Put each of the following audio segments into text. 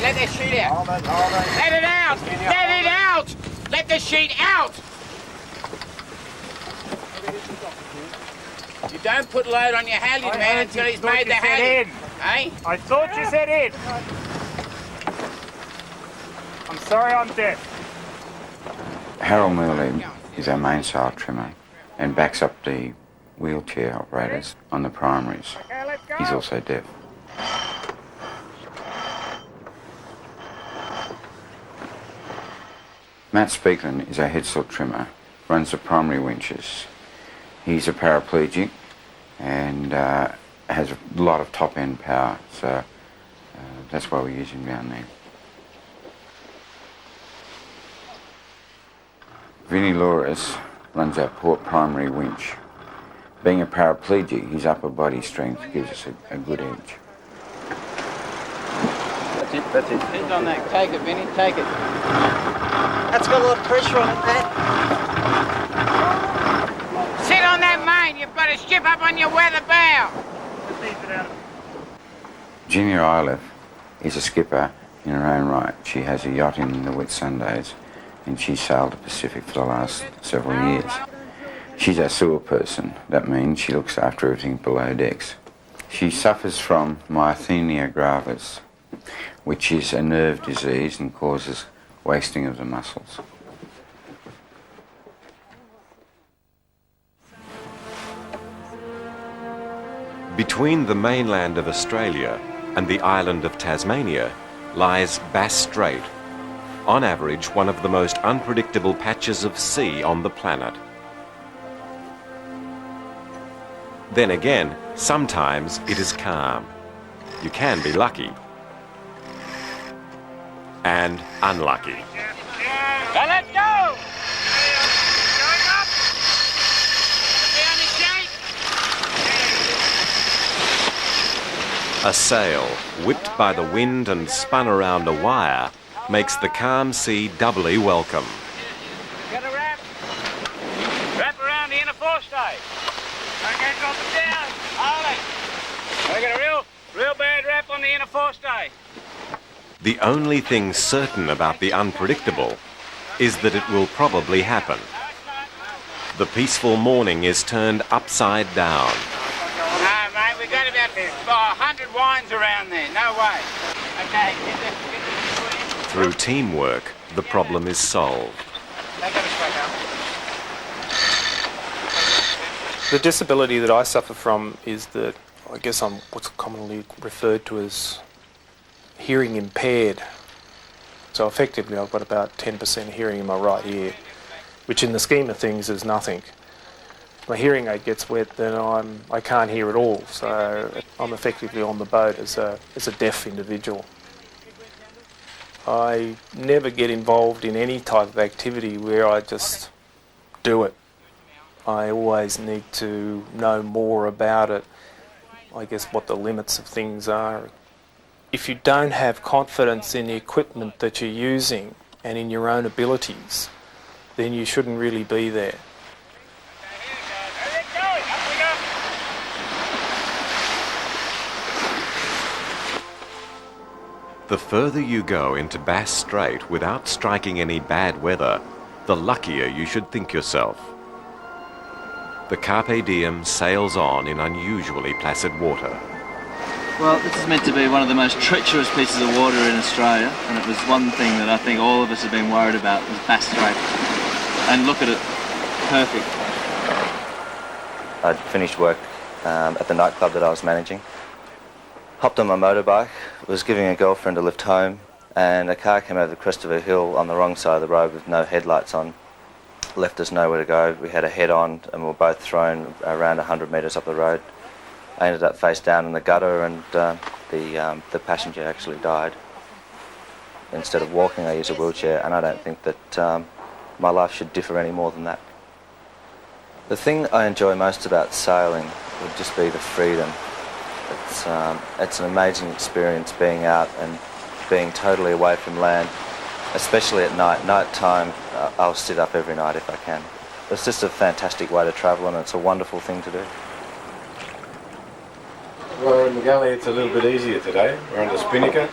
there, let that sheet out. Hold it. Let it out! Let it out! Let the sheet out! You don't put load on your hallies, man, until he's made the hallies. Eh? I thought you said in. I'm sorry I'm deaf. Harold Mooley is our main sail trimmer and backs up the wheelchair operators on the primaries. He's also deaf. Matt Speakman is our head sail trimmer, runs the primary winches. He's a paraplegic and has a lot of top end power, so that's why we use him down there. Vinnie Loris runs our port primary winch. Being a paraplegic, his upper body strength gives us a good edge. That's it. He's on that. Take it, Vinnie, take it. That's got a lot of pressure on it, Matt. Sit on that main. You've got a ship up on your weather bow. Virginia Iliff is a skipper in her own right. She has a yacht in the Whitsundays and she's sailed the Pacific for the last several years. She's our sewer person. That means she looks after everything below decks. She suffers from myasthenia gravis, which is a nerve disease and causes wasting of the muscles. Between the mainland of Australia and the island of Tasmania lies Bass Strait, on average one of the most unpredictable patches of sea on the planet. Then again, sometimes it is calm. You can be lucky. And unlucky. Now let go! Going up! Down the gate! A sail, whipped by the wind and spun around a wire, makes the calm sea doubly welcome. Got a wrap. Wrap around the inner forestay. Okay, drop it down. Hold it. I got a real bad wrap on the inner forestay. The only thing certain about the unpredictable is that it will probably happen. The peaceful morning is turned upside down. No, mate, we've got about 100 wines around there. No way. Okay, get the Through teamwork, the problem is solved. The disability that I suffer from is that I guess I'm what's commonly referred to as hearing impaired. So effectively I've got about 10% hearing in my right ear, which in the scheme of things is nothing. If my hearing aid gets wet, then I can't hear at all. So I'm effectively on the boat as a deaf individual. I never get involved in any type of activity where I just do it. I always need to know more about it, I guess what the limits of things are. If you don't have confidence in the equipment that you're using and in your own abilities, then you shouldn't really be there. The further you go into Bass Strait without striking any bad weather, the luckier you should think yourself. The Carpe Diem sails on in unusually placid water. Well, this is meant to be one of the most treacherous pieces of water in Australia, and it was one thing that I think all of us have been worried about was Bass Strait. And look at it, perfect. I'd finished work at the nightclub that I was managing. Hopped on my motorbike, was giving a girlfriend a lift home, and a car came over the crest of a hill on the wrong side of the road with no headlights on. Left us nowhere to go. We had a head-on and we were both thrown around 100 metres up the road. I ended up face down in the gutter and the passenger actually died. Instead of walking, I used a wheelchair, and I don't think that my life should differ any more than that. The thing I enjoy most about sailing would just be the freedom. It's an amazing experience being out and being totally away from land, especially at night. Night time, I'll sit up every night if I can. It's just a fantastic way to travel, and it's a wonderful thing to do. Well, in the galley it's a little bit easier today. We're under spinnaker,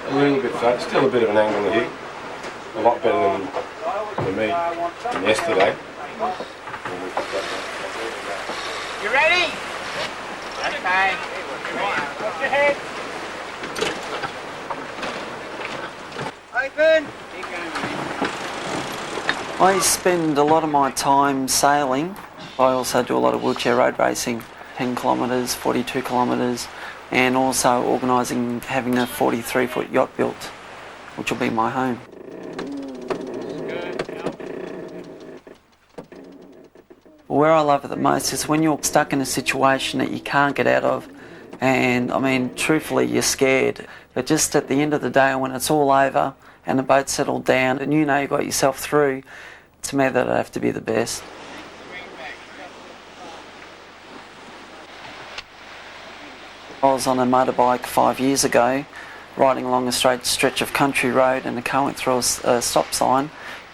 a little bit flat, still a bit of an angle here. A lot better than for me than yesterday. You ready? Okay. Watch your head. Open! I spend a lot of my time sailing. I also do a lot of wheelchair road racing, 10 kilometres, 42 kilometres, and also organising having a 43-foot yacht built, which will be my home. Where I love it the most is when you're stuck in a situation that you can't get out of, and I mean, truthfully, you're scared. But just at the end of the day, when it's all over and the boat's settled down and you know you got yourself through, to me that'd have to be the best. I was on a motorbike 5 years ago, riding along a straight stretch of country road, and the car went through a stop sign,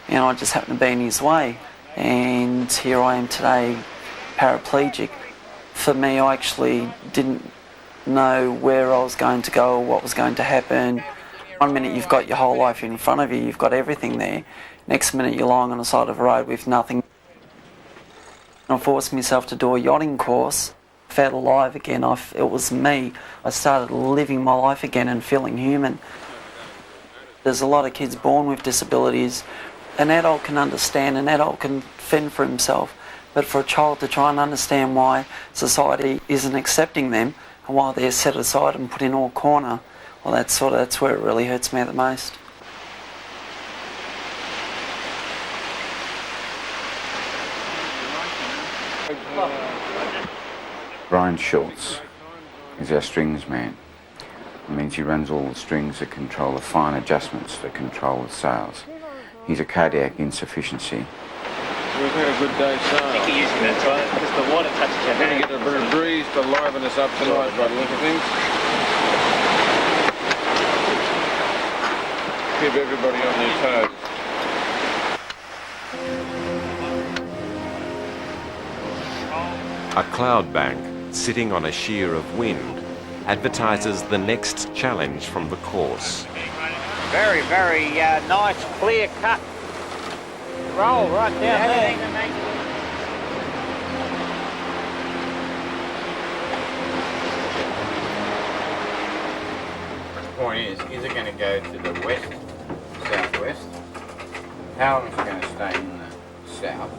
and I just happened to be in his way. And here I am today, paraplegic. For me, I actually didn't know where I was going to go or what was going to happen. One minute you've got your whole life in front of you, you've got everything there. Next minute you're lying on the side of a road with nothing. I forced myself to do a yachting course. I felt alive again. It was me. I started living my life again and feeling human. There's a lot of kids born with disabilities. An adult can understand, an adult can fend for himself, but for a child to try and understand why society isn't accepting them and why they're set aside and put in all corner, well, that's where it really hurts me the most. Brian Schultz is our strings man. It means he runs all the strings that control the fine adjustments that control the sails. He's a cardiac insufficiency. We've had a good day's sail. I think you're using that, right? Because the water touches your We're going hand. to get a bit of breeze to liven us up tonight by the look of things. Keep everybody on their toes. A cloud bank sitting on a sheer of wind advertises the next challenge from the course. Very, very nice, clear cut. Roll right down there. The point is it going to go to the west, southwest? Howland's going to stay in the south.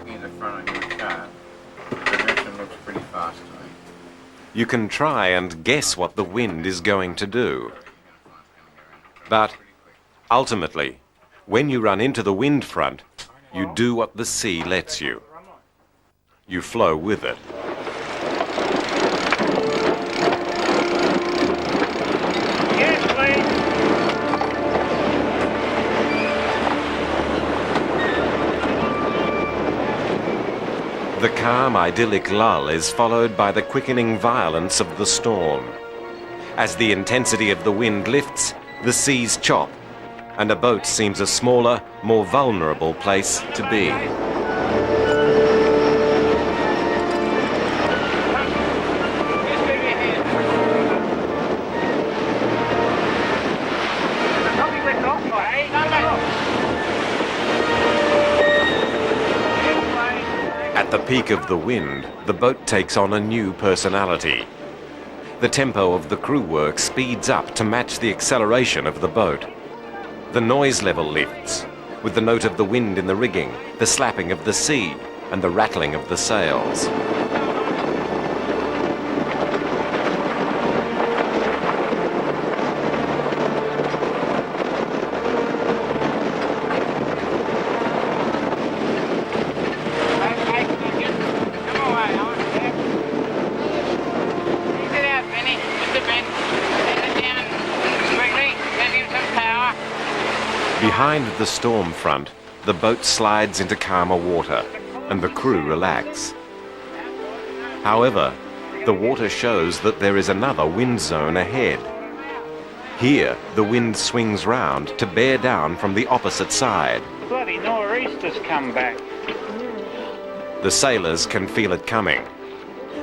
In the front of your car. The direction looks pretty fast to me. You can try and guess what the wind is going to do. But ultimately, when you run into the wind front, you do what the sea lets you. You flow with it. Yes, please. The calm, idyllic lull is followed by the quickening violence of the storm. As the intensity of the wind lifts, the seas chop, and a boat seems a smaller, more vulnerable place to be. At the peak of the wind, the boat takes on a new personality. The tempo of the crew work speeds up to match the acceleration of the boat. The noise level lifts, with the note of the wind in the rigging, the slapping of the sea, and the rattling of the sails. Behind the storm front, the boat slides into calmer water, and the crew relax. However, the water shows that there is another wind zone ahead. Here, the wind swings round to bear down from the opposite side. Bloody nor'easters come back. The sailors can feel it coming.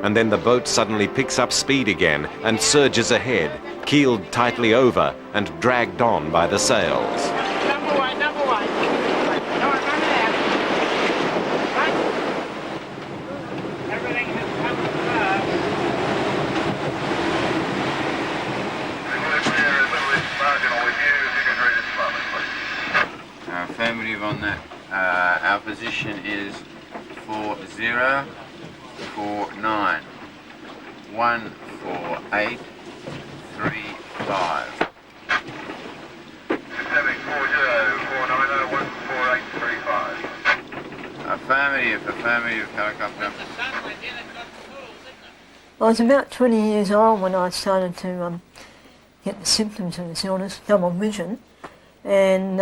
and then the boat suddenly picks up speed again and surges ahead, keeled tightly over and dragged on by the sails. Number one. No, run it out. Right. Everything has come fast. Affirmative on that. Our position is 4049 14835. Affirmative, helicopter. I was about 20 years old when I started to get the symptoms of this illness, double vision, and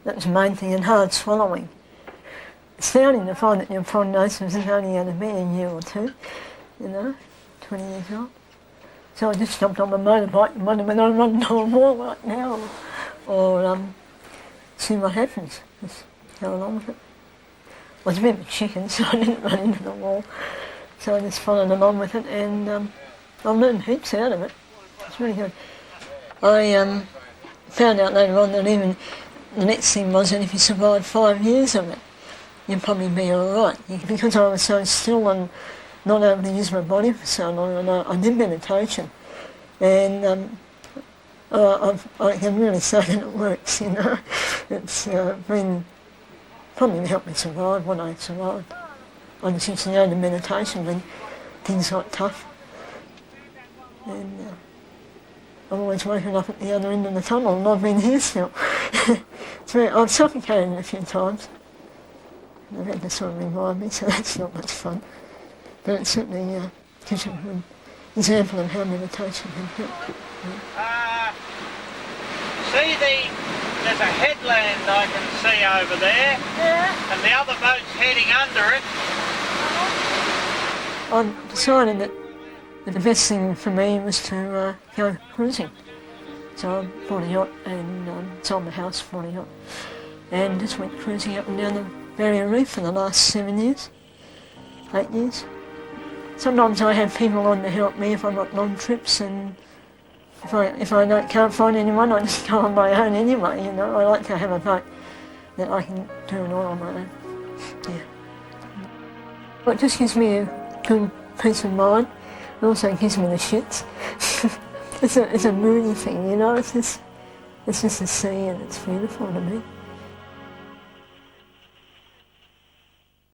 that was the main thing, and hard swallowing. It's astounding to find that your prognosis is only going to be a year or two, 20 years old. So I just jumped on my motorbike and wondered whether I'd run into a wall right now or see what happens. Just go along with it. I was a bit of a chicken, so I didn't run into the wall. So I just followed along with it, and I learned heaps out of it. It's really good. I found out later on that even the next thing was that if you survived 5 years of it, you'd probably be all right. Because I was so still and not able to use my body for so long, and I did meditation, and I can really say that it works. It's been probably helped me survive when I survived. I just used to go to meditation when things got tough, and I've always woken up at the other end of the tunnel, and I've been here still. I've suffocated a few times. They've had to sort of revive me, so that's not much fun. But it certainly gives you an example of how meditation can help. See there's a headland I can see over there, and the other boat's heading under it. I decided that the best thing for me was to go cruising. So I bought a yacht and sold my house, bought a yacht, and just went cruising up and down the Barrier Reef for the last 7 years, 8 years. Sometimes I have people on to help me if I've got long trips, and if I can't find anyone, I just go on my own anyway. I like to have a boat that I can do it all on my own. Yeah. Well, it just gives me a good peace of mind. It also gives me the shits. It's a moody thing, It's just the sea, and it's beautiful to me.